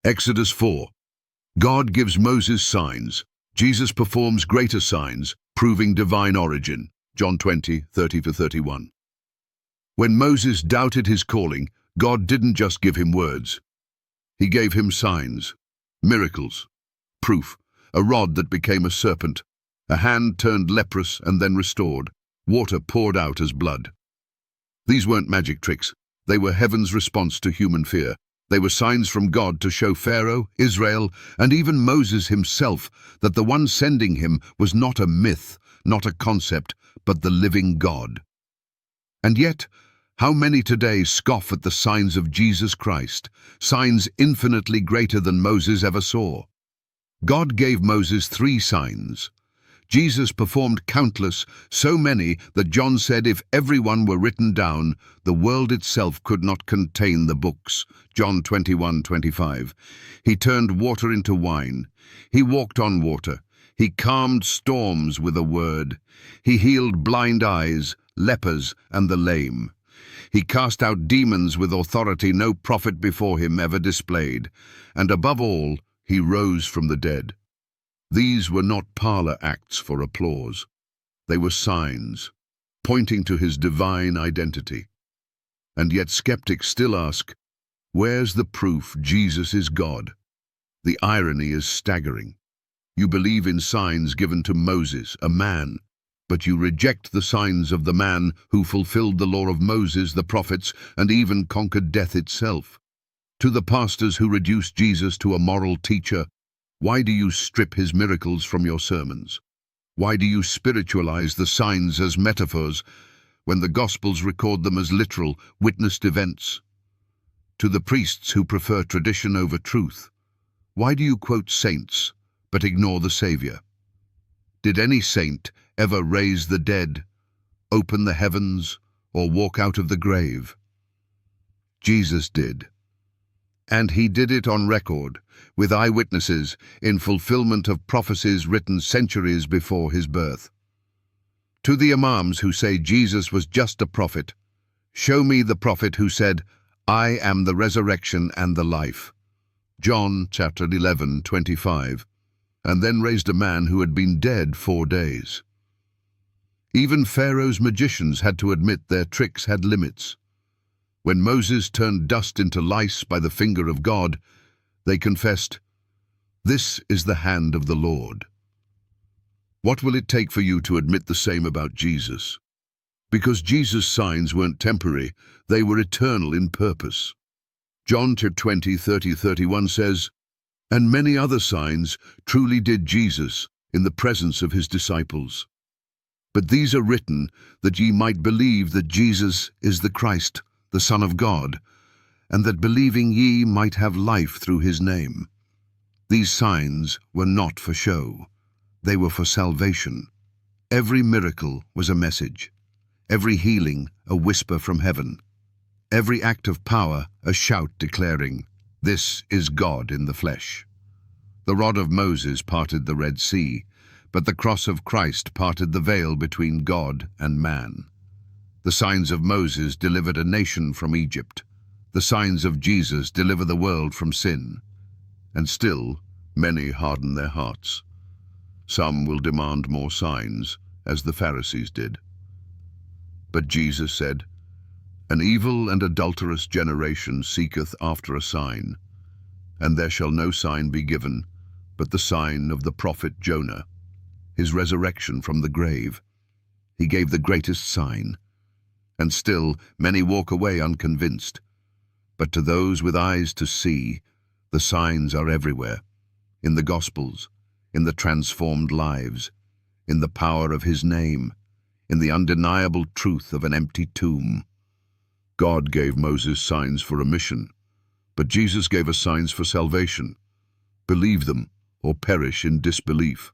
Exodus 4. God gives Moses signs. Jesus performs greater signs, proving divine origin. John 20, 30-31. When Moses doubted his calling, God didn't just give him words. He gave him signs, miracles, proof, a rod that became a serpent, a hand turned leprous and then restored, water poured out as blood. These weren't magic tricks. They were heaven's response to human fear. They were signs from God to show Pharaoh, Israel, and even Moses himself that the one sending him was not a myth, not a concept, but the living God. And yet, how many today scoff at the signs of Jesus Christ, signs infinitely greater than Moses ever saw? God gave Moses 3 signs. Jesus performed countless, so many that John said if everyone were written down, the world itself could not contain the books. John 21:25. He turned water into wine. He walked on water. He calmed storms with a word. He healed blind eyes, lepers, and the lame. He cast out demons with authority no prophet before him ever displayed. And above all, he rose from the dead. These were not parlor acts for applause. They were signs, pointing to his divine identity. And yet skeptics still ask, where's the proof Jesus is God? The irony is staggering. You believe in signs given to Moses, a man, but you reject the signs of the man who fulfilled the law of Moses, the prophets, and even conquered death itself. To the pastors who reduced Jesus to a moral teacher, why do you strip his miracles from your sermons? Why do you spiritualize the signs as metaphors when the Gospels record them as literal, witnessed events? To the priests who prefer tradition over truth, why do you quote saints but ignore the Savior? Did any saint ever raise the dead, open the heavens, or walk out of the grave? Jesus did. And he did it on record, with eyewitnesses, in fulfillment of prophecies written centuries before his birth. To the imams who say Jesus was just a prophet, show me the prophet who said, I am the resurrection and the life. John chapter 11:25, and then raised a man who had been dead 4 days. Even Pharaoh's magicians had to admit their tricks had limits. When Moses turned dust into lice by the finger of God, they confessed, "This is the hand of the Lord." What will it take for you to admit the same about Jesus? Because Jesus' signs weren't temporary, they were eternal in purpose. John 20:30-31 says, "And many other signs truly did Jesus in the presence of his disciples. But these are written that ye might believe that Jesus is the Christ, the Son of God, and that believing ye might have life through his name." These signs were not for show. They were for salvation. Every miracle was a message. Every healing a whisper from heaven. Every act of power a shout declaring, "This is God in the flesh." The rod of Moses parted the Red Sea, but the cross of Christ parted the veil between God and man. The signs of Moses delivered a nation from Egypt. The signs of Jesus deliver the world from sin. And still, many harden their hearts. Some will demand more signs, as the Pharisees did. But Jesus said, "An evil and adulterous generation seeketh after a sign, and there shall no sign be given, but the sign of the prophet Jonah, his resurrection from the grave. He gave the greatest sign. And still many walk away unconvinced. But to those with eyes to see, the signs are everywhere, in the Gospels, in the transformed lives, in the power of his name, in the undeniable truth of an empty tomb. God gave Moses signs for a mission, but Jesus gave us signs for salvation. Believe them or perish in disbelief.